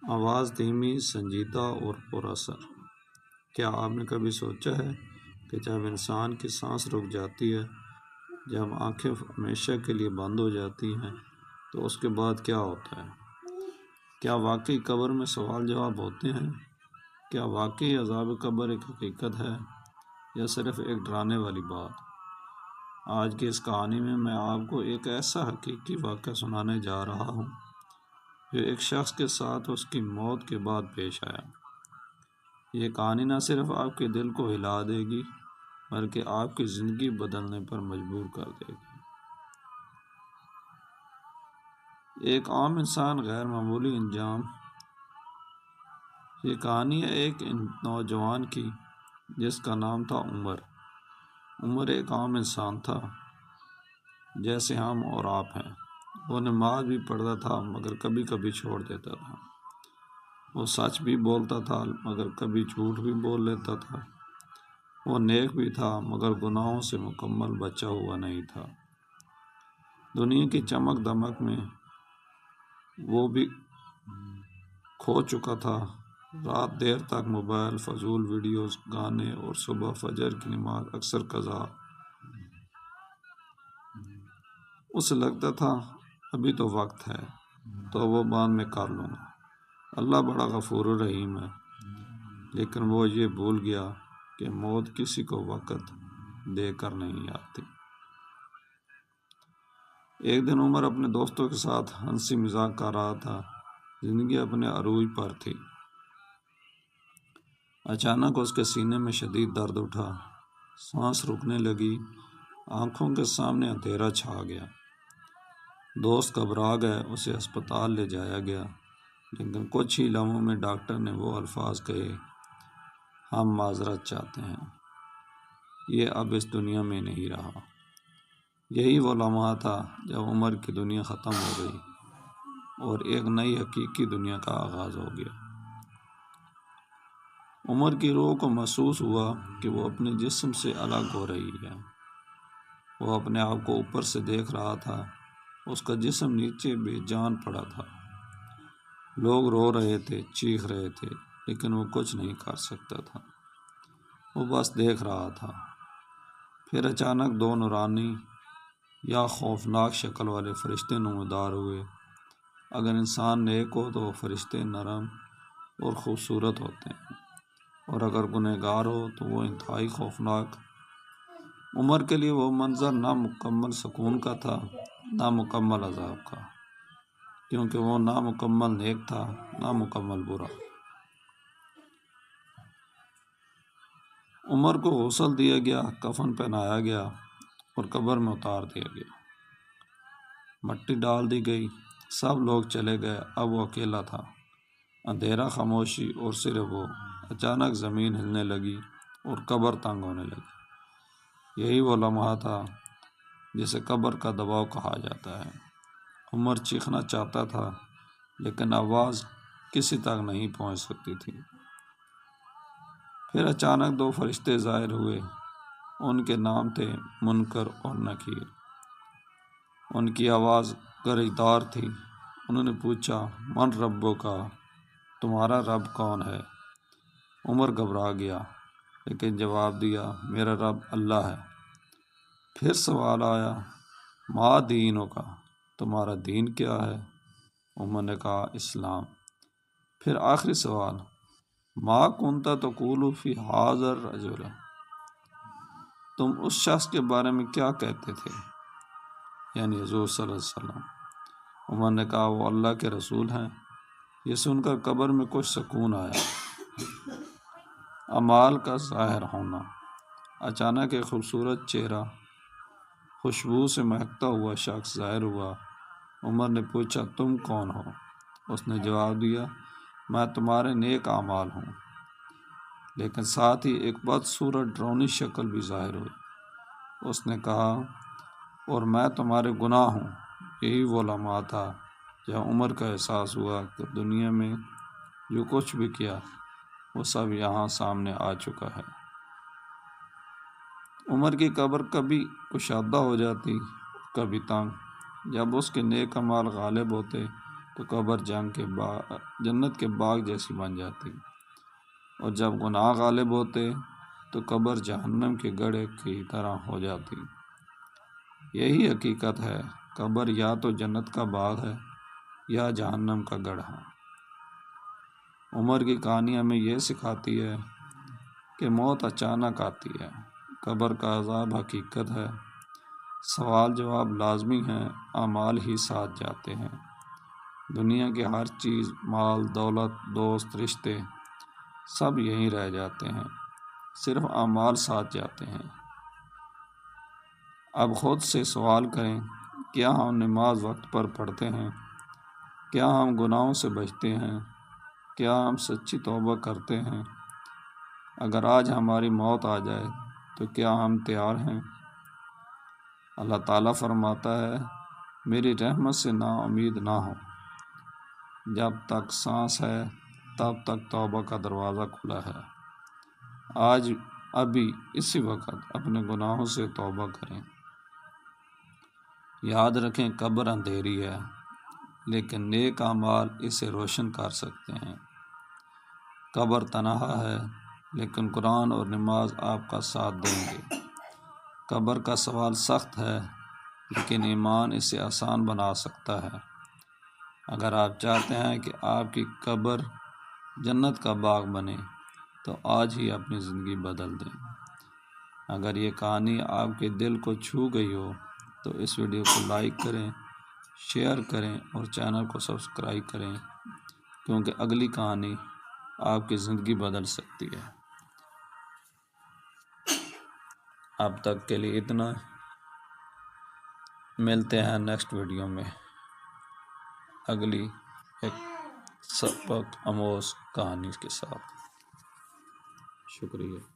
آواز دھیمی، سنجیدہ اور پر اثر۔ کیا آپ نے کبھی سوچا ہے کہ جب انسان کی سانس رک جاتی ہے، جب آنکھیں ہمیشہ کے لیے بند ہو جاتی ہیں، تو اس کے بعد کیا ہوتا ہے؟ کیا واقعی قبر میں سوال جواب ہوتے ہیں؟ کیا واقعی عذاب قبر ایک حقیقت ہے یا صرف ایک ڈرانے والی بات؟ آج کی اس کہانی میں آپ کو ایک ایسا حقیقی واقعہ سنانے جا رہا ہوں جو ایک شخص کے ساتھ اس کی موت کے بعد پیش آیا۔ یہ کہانی نہ صرف آپ کے دل کو ہلا دے گی بلکہ آپ کی زندگی بدلنے پر مجبور کر دے گی۔ ایک عام انسان، غیر معمولی انجام۔ یہ کہانی ہے ایک نوجوان کی جس کا نام تھا عمر۔ عمر ایک عام انسان تھا جیسے ہم اور آپ ہیں۔ وہ نماز بھی پڑھتا تھا مگر کبھی کبھی چھوڑ دیتا تھا۔ وہ سچ بھی بولتا تھا مگر کبھی جھوٹ بھی بول لیتا تھا۔ وہ نیک بھی تھا مگر گناہوں سے مکمل بچا ہوا نہیں تھا۔ دنیا کی چمک دمک میں وہ بھی کھو چکا تھا۔ رات دیر تک موبائل، فضول ویڈیوز، گانے اور صبح فجر کی نماز اکثر قضا۔ اسے لگتا تھا ابھی تو وقت ہے تو وہ بعد میں کر لوں گا، اللہ بڑا غفور رحیم ہے۔ لیکن وہ یہ بھول گیا کہ موت کسی کو وقت دے کر نہیں آتی۔ ایک دن عمر اپنے دوستوں کے ساتھ ہنسی مذاق کر رہا تھا۔ زندگی اپنے عروج پر تھی۔ اچانک اس کے سینے میں شدید درد اٹھا، سانس رکنے لگی، آنکھوں کے سامنے اندھیرا چھا گیا۔ دوست گھبرا گئے، اسے ہسپتال لے جایا گیا، لیکن کچھ ہی لمحوں میں ڈاکٹر نے وہ الفاظ کہے، ہم معذرت چاہتے ہیں، یہ اب اس دنیا میں نہیں رہا۔ یہی وہ لمحہ تھا جب عمر کی دنیا ختم ہو گئی اور ایک نئی حقیقی دنیا کا آغاز ہو گیا۔ عمر کی روح کو محسوس ہوا کہ وہ اپنے جسم سے الگ ہو رہی ہے۔ وہ اپنے آپ کو اوپر سے دیکھ رہا تھا، اس کا جسم نیچے بے جان پڑا تھا۔ لوگ رو رہے تھے، چیخ رہے تھے، لیکن وہ کچھ نہیں کر سکتا تھا۔ وہ بس دیکھ رہا تھا۔ پھر اچانک دو نورانی یا خوفناک شکل والے فرشتے نمودار ہوئے۔ اگر انسان نیک ہو تو وہ فرشتے نرم اور خوبصورت ہوتے ہیں، اور اگر گنہگار ہو تو وہ انتہائی خوفناک۔ عمر کے لیے وہ منظر نہ مکمل سکون کا تھا نہ مکمل عذاب کا، کیونکہ وہ نہ مکمل نیک تھا نہ مکمل برا۔ عمر کو غسل دیا گیا، کفن پہنایا گیا اور قبر میں اتار دیا گیا۔ مٹی ڈال دی گئی، سب لوگ چلے گئے، اب وہ اکیلا تھا۔ اندھیرا، خاموشی اور صرف وہ۔ اچانک زمین ہلنے لگی اور قبر تنگ ہونے لگی۔ یہی وہ لمحہ تھا جسے قبر کا دباؤ کہا جاتا ہے۔ عمر چیخنا چاہتا تھا لیکن آواز کسی تک نہیں پہنچ سکتی تھی۔ پھر اچانک دو فرشتے ظاہر ہوئے۔ ان کے نام تھے منکر اور نکیر۔ ان کی آواز گرجدار تھی۔ انہوں نے پوچھا، من ربو کا، تمہارا رب کون ہے؟ عمر گھبرا گیا لیکن جواب دیا، میرا رب اللہ ہے۔ پھر سوال آیا، ما دینوں کا، تمہارا دین کیا ہے؟ عمر نے کہا، اسلام۔ پھر آخری سوال، ما کنت تقول فی ھذا الرجل، تم اس شخص کے بارے میں کیا کہتے تھے؟ یعنی حضور صلی اللہ علیہ وسلم۔ عمر نے کہا، وہ اللہ کے رسول ہیں۔ یہ سن کر قبر میں کچھ سکون آیا۔ اعمال کا ظاہر ہونا۔ اچانک ایک خوبصورت چہرہ، خوشبو سے مہکتا ہوا شخص ظاہر ہوا۔ عمر نے پوچھا، تم کون ہو؟ اس نے جواب دیا، میں تمہارے نیک اعمال ہوں۔ لیکن ساتھ ہی ایک بدصورت ڈراؤنی شکل بھی ظاہر ہوئی۔ اس نے کہا، اور میں تمہارے گناہ ہوں۔ یہی وہ لمحہ تھا جب عمر کا احساس ہوا کہ دنیا میں جو کچھ بھی کیا وہ سب یہاں سامنے آ چکا ہے۔ عمر کی قبر کبھی کشادہ ہو جاتی، کبھی تنگ۔ جب اس کے نیک اعمال غالب ہوتے تو قبر جنت کے باغ جیسی بن جاتی، اور جب گناہ غالب ہوتے تو قبر جہنم کے گڑھے کی طرح ہو جاتی۔ یہی حقیقت ہے، قبر یا تو جنت کا باغ ہے یا جہنم کا گڑھا۔ عمر کی کہانی ہمیں یہ سکھاتی ہے کہ موت اچانک آتی ہے، قبر کا عذاب حقیقت ہے، سوال جواب لازمی ہیں، اعمال ہی ساتھ جاتے ہیں۔ دنیا کی ہر چیز، مال، دولت، دوست، رشتے، سب یہیں رہ جاتے ہیں، صرف اعمال ساتھ جاتے ہیں۔ اب خود سے سوال کریں، کیا ہم نماز وقت پر پڑھتے ہیں؟ کیا ہم گناہوں سے بچتے ہیں؟ کیا ہم سچی توبہ کرتے ہیں؟ اگر آج ہماری موت آ جائے تو کیا ہم تیار ہیں؟ اللہ تعالیٰ فرماتا ہے، میری رحمت سے نا امید نہ ہو، جب تک سانس ہے تب تک توبہ کا دروازہ کھلا ہے۔ آج ابھی اسی وقت اپنے گناہوں سے توبہ کریں۔ یاد رکھیں، قبر اندھیری ہے لیکن نیک اعمال اسے روشن کر سکتے ہیں۔ قبر تنہا ہے لیکن قرآن اور نماز آپ کا ساتھ دیں گے۔ قبر کا سوال سخت ہے لیکن ایمان اسے آسان بنا سکتا ہے۔ اگر آپ چاہتے ہیں کہ آپ کی قبر جنت کا باغ بنے تو آج ہی اپنی زندگی بدل دیں۔ اگر یہ کہانی آپ کے دل کو چھو گئی ہو تو اس ویڈیو کو لائک کریں، شیئر کریں اور چینل کو سبسکرائب کریں، کیونکہ اگلی کہانی آپ کی زندگی بدل سکتی ہے۔ اب تک کے لیے اتنا، ملتے ہیں نیکسٹ ویڈیو میں اگلی ایک سبق آموز کہانی کے ساتھ۔ شکریہ۔